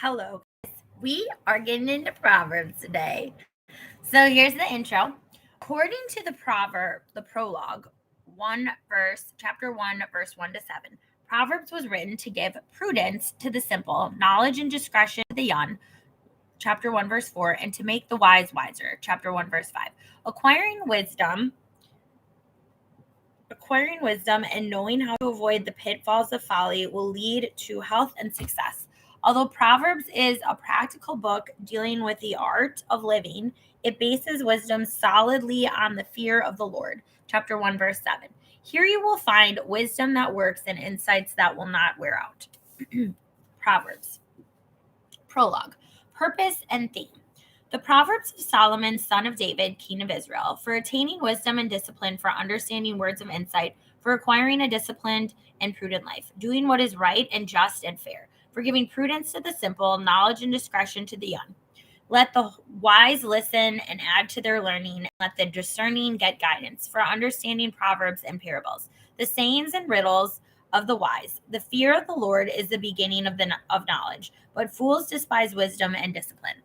Hello, guys. We are getting into Proverbs today. So here's the intro. According to the prologue, chapter 1, verse 1 to 7, Proverbs was written to give prudence to the simple, knowledge and discretion to the young, chapter 1, verse 4, and to make the wise wiser, chapter 1, verse 5. Acquiring wisdom and knowing how to avoid the pitfalls of folly will lead to health and success. Although Proverbs is a practical book dealing with the art of living, it bases wisdom solidly on the fear of the Lord. Chapter 1, verse 7. Here you will find wisdom that works and insights that will not wear out. Proverbs. Prologue. Purpose and theme. The Proverbs of Solomon, son of David, king of Israel, for attaining wisdom and discipline, for understanding words of insight, for acquiring a disciplined and prudent life, doing what is right and just and fair, for giving prudence to the simple, knowledge and discretion to the young. Let the wise listen and add to their learning, and let the discerning get guidance, for understanding proverbs and parables, the sayings and riddles of the wise. The fear of the Lord is the beginning of knowledge, but fools despise wisdom and discipline.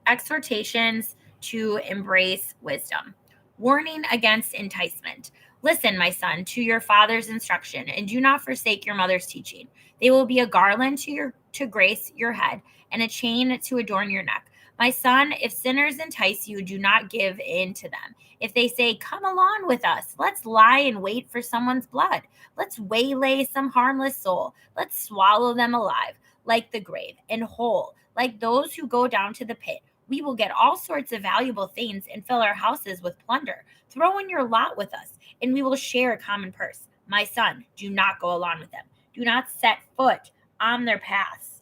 Exhortations to embrace wisdom. Warning against enticement. Listen, my son, to your father's instruction, and do not forsake your mother's teaching. They will be a garland to grace your head, and a chain to adorn your neck. My son, if sinners entice you, do not give in to them. If they say, "Come along with us, let's lie in wait for someone's blood. Let's waylay some harmless soul. Let's swallow them alive, like the grave, and whole, like those who go down to the pit. We will get all sorts of valuable things and fill our houses with plunder. Throw in your lot with us, and we will share a common purse. My son, do not go along with them. Do not set foot on their paths.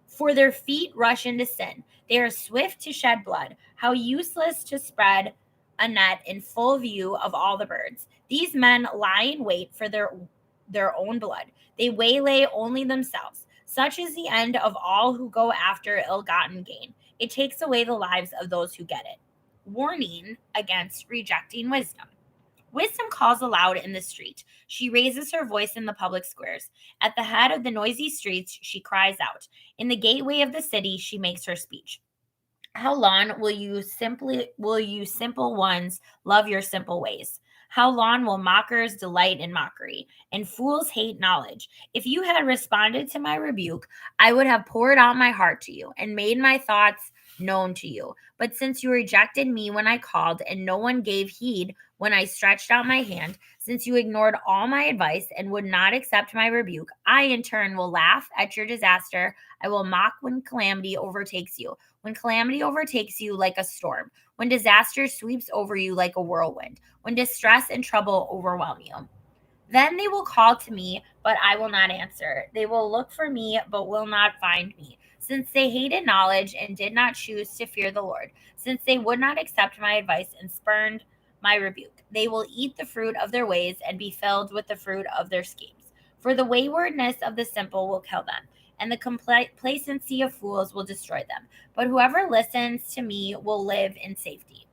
For their feet rush into sin. They are swift to shed blood. How useless to spread a net in full view of all the birds. These men lie in wait for their own blood. They waylay only themselves. Such is the end of all who go after ill-gotten gain. It takes away the lives of those who get it. Warning against rejecting wisdom. Wisdom calls aloud in the street. She raises her voice in the public squares. At the head of the noisy streets, she cries out. In the gateway of the city, she makes her speech. How long will you simple ones love your simple ways? How long will mockers delight in mockery and fools hate knowledge? If you had responded to my rebuke, I would have poured out my heart to you and made my thoughts known to you. But since you rejected me when I called and no one gave heed when I stretched out my hand, since you ignored all my advice and would not accept my rebuke, I in turn will laugh at your disaster. I will mock when calamity overtakes you. When calamity overtakes you like a storm, when disaster sweeps over you like a whirlwind, when distress and trouble overwhelm you. Then they will call to me, but I will not answer. They will look for me, but will not find me. Since they hated knowledge and did not choose to fear the Lord, since they would not accept my advice and spurned my rebuke, they will eat the fruit of their ways and be filled with the fruit of their schemes. For the waywardness of the simple will kill them, and the complacency of fools will destroy them. But whoever listens to me will live in safety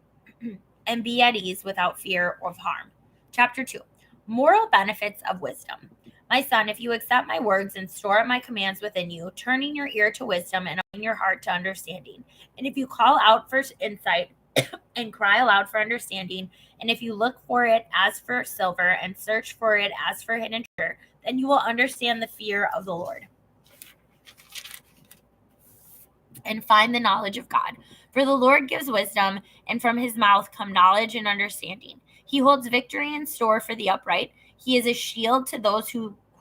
and be at ease without fear of harm. Chapter 2. Moral benefits of wisdom. My son, if you accept my words and store up my commands within you, turning your ear to wisdom and opening your heart to understanding, and if you call out for insight and cry aloud for understanding, and if you look for it as for silver and search for it as for hidden treasure, then you will understand the fear of the Lord and find the knowledge of God. For the Lord gives wisdom, and from his mouth come knowledge and understanding. He holds victory in store for the upright. He is a shield to those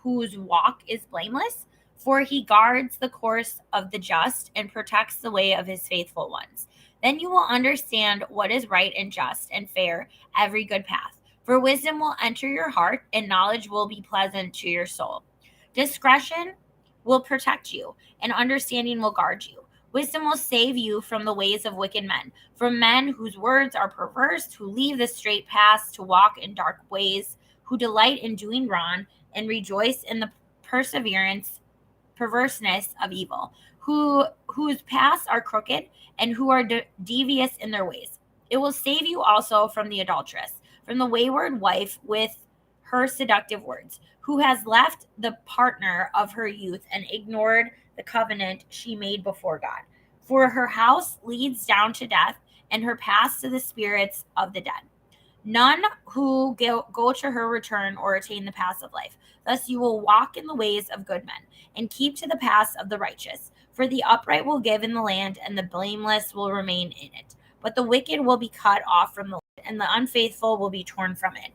whose walk is blameless, for he guards the course of the just and protects the way of his faithful ones. Then you will understand what is right and just and fair, every good path. For wisdom will enter your heart, and knowledge will be pleasant to your soul. Discretion will protect you, and understanding will guard you. Wisdom will save you from the ways of wicked men, from men whose words are perverse, who leave the straight paths to walk in dark ways, who delight in doing wrong and rejoice in the perverseness of evil, whose paths are crooked and who are devious in their ways. It will save you also from the adulteress, from the wayward wife with her seductive words, who has left the partner of her youth and ignored the covenant she made before God. For her house leads down to death, and her paths to the spirits of the dead. None who go to her return or attain the paths of life. Thus you will walk in the ways of good men, and keep to the paths of the righteous. For the upright will give in the land, and the blameless will remain in it. But the wicked will be cut off from the land, and the unfaithful will be torn from it.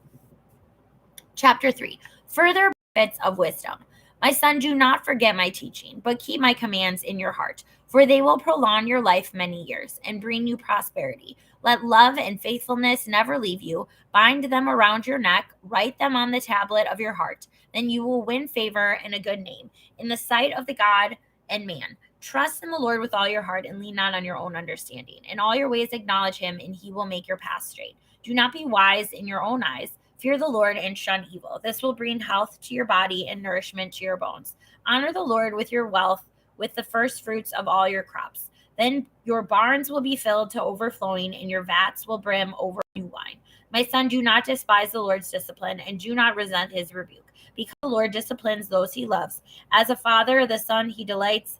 Chapter 3. Further benefits of wisdom. My son, do not forget my teaching, but keep my commands in your heart, for they will prolong your life many years and bring you prosperity. Let love and faithfulness never leave you. Bind them around your neck, write them on the tablet of your heart. Then you will win favor and a good name in the sight of the God and man. Trust in the Lord with all your heart and lean not on your own understanding. In all your ways acknowledge him, and he will make your path straight. Do not be wise in your own eyes. Fear the Lord and shun evil. This will bring health to your body and nourishment to your bones. Honor the Lord with your wealth, with the first fruits of all your crops. Then your barns will be filled to overflowing, and your vats will brim over new wine. My son, do not despise the Lord's discipline, and do not resent his rebuke, because the Lord disciplines those he loves. As a father, the son he delights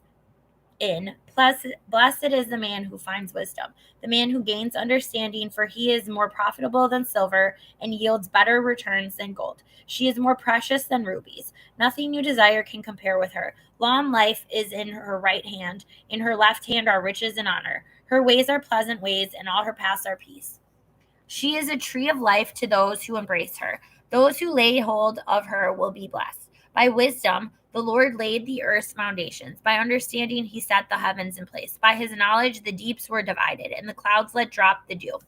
in. Blessed is the man who finds wisdom, the man who gains understanding, for he is more profitable than silver and yields better returns than gold. She is more precious than rubies. Nothing you desire can compare with her. Long life is in her right hand. In her left hand are riches and honor. Her ways are pleasant ways, and all her paths are peace. She is a tree of life to those who embrace her. Those who lay hold of her will be blessed. By wisdom, the Lord laid the earth's foundations. By understanding, he set the heavens in place. By his knowledge, the deeps were divided, and the clouds let drop the dew.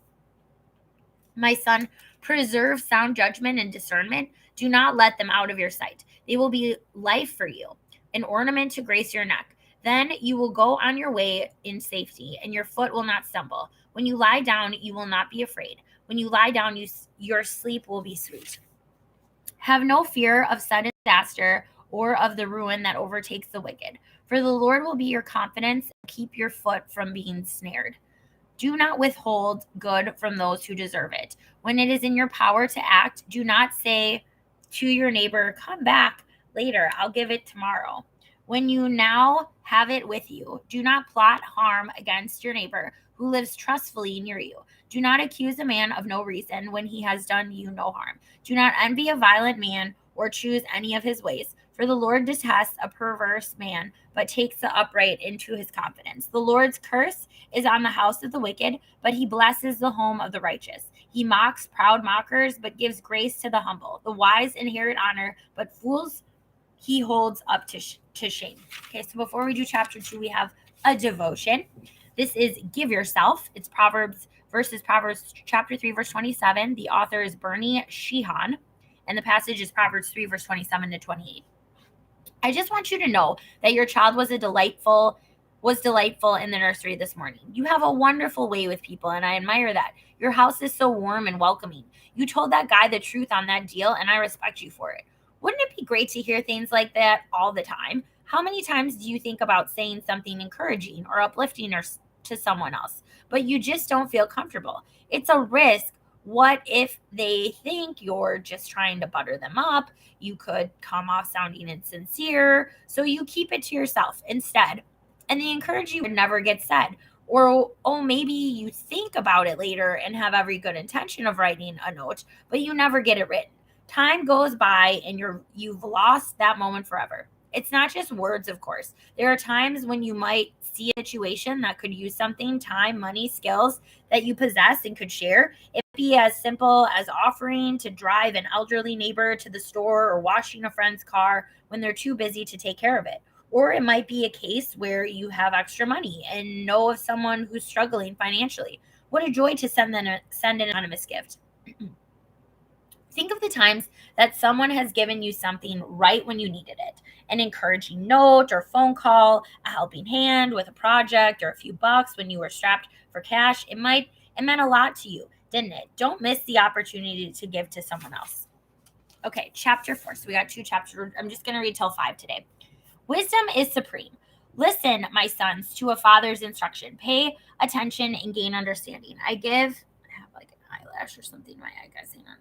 My son, preserve sound judgment and discernment. Do not let them out of your sight. They will be life for you, an ornament to grace your neck. Then you will go on your way in safety, and your foot will not stumble. When you lie down, you will not be afraid. When you lie down, your sleep will be sweet. Have no fear of sudden disaster or of the ruin that overtakes the wicked, for the Lord will be your confidence and keep your foot from being snared. Do not withhold good from those who deserve it. When it is in your power to act, do not say to your neighbor, "Come back later, I'll give it tomorrow." When you now have it with you, do not plot harm against your neighbor who lives trustfully near you. Do not accuse a man of no reason when he has done you no harm. Do not envy a violent man or choose any of his ways, for the Lord detests a perverse man, but takes the upright into his confidence. The Lord's curse is on the house of the wicked, but he blesses the home of the righteous. He mocks proud mockers, but gives grace to the humble. The wise inherit honor, but fools he holds up to shame. Okay, so before we do chapter 2, we have a devotion. This is Give Yourself. It's Proverbs chapter 3, verse 27. The author is Bernie Sheehan, and the passage is Proverbs 3, verse 27 to 28. I just want you to know that your child was delightful in the nursery this morning. You have a wonderful way with people, and I admire that. Your house is so warm and welcoming. You told that guy the truth on that deal, and I respect you for it. Wouldn't it be great to hear things like that all the time? How many times do you think about saying something encouraging or uplifting to someone else, but you just don't feel comfortable? It's a risk. What if they think you're just trying to butter them up? You could come off sounding insincere, so you keep it to yourself instead. And the encouraging would never get said. Or, oh, maybe you think about it later and have every good intention of writing a note, but you never get it written. Time goes by and you've lost that moment forever. It's not just words, of course. There are times when you might see a situation that could use something, time, money, skills that you possess and could share. It could be as simple as offering to drive an elderly neighbor to the store or washing a friend's car when they're too busy to take care of it. Or it might be a case where you have extra money and know of someone who's struggling financially. What a joy to send an anonymous gift. Think of the times that someone has given you something right when you needed it. An encouraging note or phone call, a helping hand with a project, or a few bucks when you were strapped for cash. It meant a lot to you, didn't it? Don't miss the opportunity to give to someone else. Okay, chapter 4. So we got 2 chapters. I'm just going to read till 5 today. Wisdom is supreme. Listen, my sons, to a father's instruction. Pay attention and gain understanding. I have like an eyelash or something in my eye, guys. Hang on.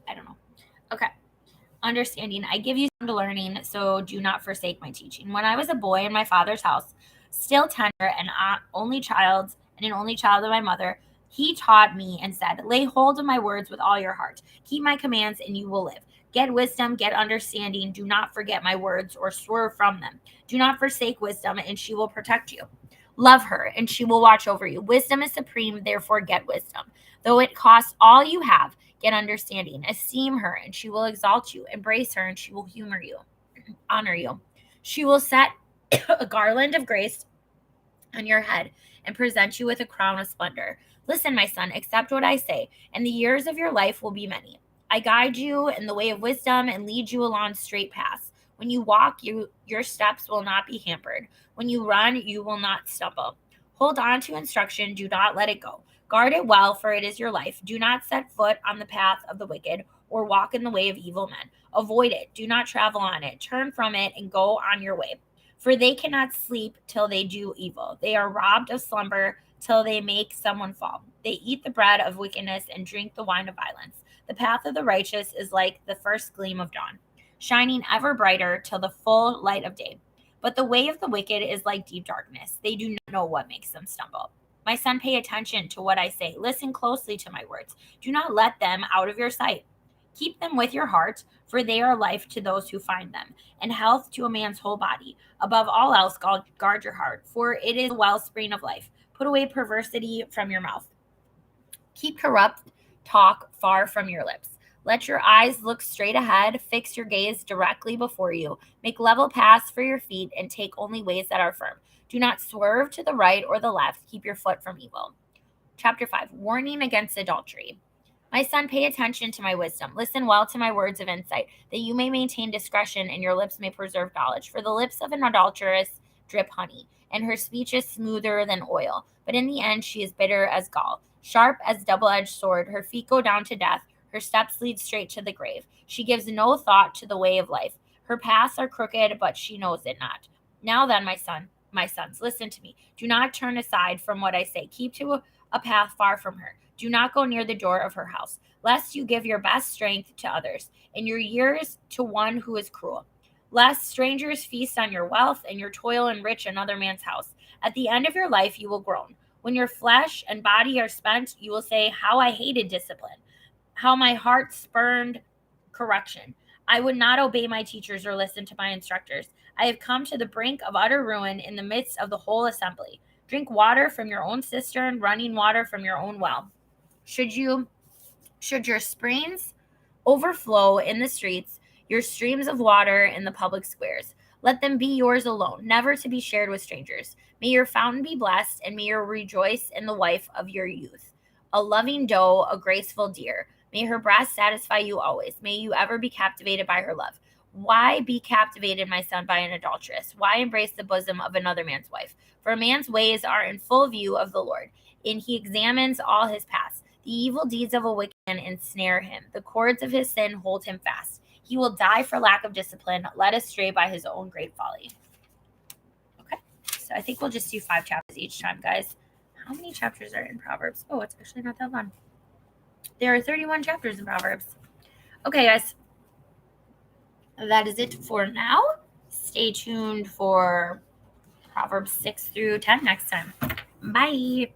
I don't know. Okay. Understanding. I give you to learning, so do not forsake my teaching. When I was a boy in my father's house, still tender and only child, and an only child of my mother, he taught me and said, lay hold of my words with all your heart. Keep my commands and you will live. Get wisdom, get understanding. Do not forget my words or swerve from them. Do not forsake wisdom, and she will protect you. Love her, and she will watch over you. Wisdom is supreme, therefore get wisdom. Though it costs all you have, get understanding. Esteem her, and she will exalt you. Embrace her, and she will honor you. She will set a garland of grace on your head and present you with a crown of splendor. Listen, my son, accept what I say, and the years of your life will be many. I guide you in the way of wisdom and lead you along straight paths. When you walk, your steps will not be hampered. When you run, you will not stumble. Hold on to instruction, do not let it go. Guard it well, for it is your life. Do not set foot on the path of the wicked or walk in the way of evil men. Avoid it, do not travel on it. Turn from it and go on your way. For they cannot sleep till they do evil. They are robbed of slumber till they make someone fall. They eat the bread of wickedness and drink the wine of violence. The path of the righteous is like the first gleam of dawn, shining ever brighter till the full light of day. But the way of the wicked is like deep darkness. They do not know what makes them stumble. My son, pay attention to what I say. Listen closely to my words. Do not let them out of your sight. Keep them with your heart, for they are life to those who find them, and health to a man's whole body. Above all else, guard your heart, for it is the wellspring of life. Put away perversity from your mouth. Keep corrupt talk far from your lips. Let your eyes look straight ahead. Fix your gaze directly before you. Make level paths for your feet and take only ways that are firm. Do not swerve to the right or the left. Keep your foot from evil. Chapter 5. Warning against adultery. My son, pay attention to my wisdom. Listen well to my words of insight, that you may maintain discretion and your lips may preserve knowledge. For the lips of an adulteress drip honey, and her speech is smoother than oil. But in the end, she is bitter as gall, sharp as double-edged sword. Her feet go down to death. Her steps lead straight to the grave. She gives no thought to the way of life. Her paths are crooked, but she knows it not. Now then, my sons, listen to me. Do not turn aside from what I say. Keep to a path far from her. Do not go near the door of her house, lest you give your best strength to others, and your years to one who is cruel. Lest strangers feast on your wealth, and your toil enrich another man's house. At the end of your life you will groan. When your flesh and body are spent, you will say, how I hated discipline, how my heart spurned correction. I would not obey my teachers or listen to my instructors. I have come to the brink of utter ruin in the midst of the whole assembly. Drink water from your own cistern, running water from your own well. Should your springs overflow in the streets, your streams of water in the public squares, let them be yours alone, never to be shared with strangers. May your fountain be blessed, and may you rejoice in the wife of your youth, a loving doe, a graceful deer. May her breast satisfy you always. May you ever be captivated by her love. Why be captivated, my son, by an adulteress? Why embrace the bosom of another man's wife? For a man's ways are in full view of the Lord, and he examines all his paths. The evil deeds of a wicked man ensnare him. The cords of his sin hold him fast. He will die for lack of discipline, led astray by his own great folly. Okay, so I think we'll just do 5 chapters each time, guys. How many chapters are in Proverbs? Oh, it's actually not that long. There are 31 chapters in Proverbs. Okay, guys. That is it for now. Stay tuned for Proverbs 6 through 10 next time. Bye.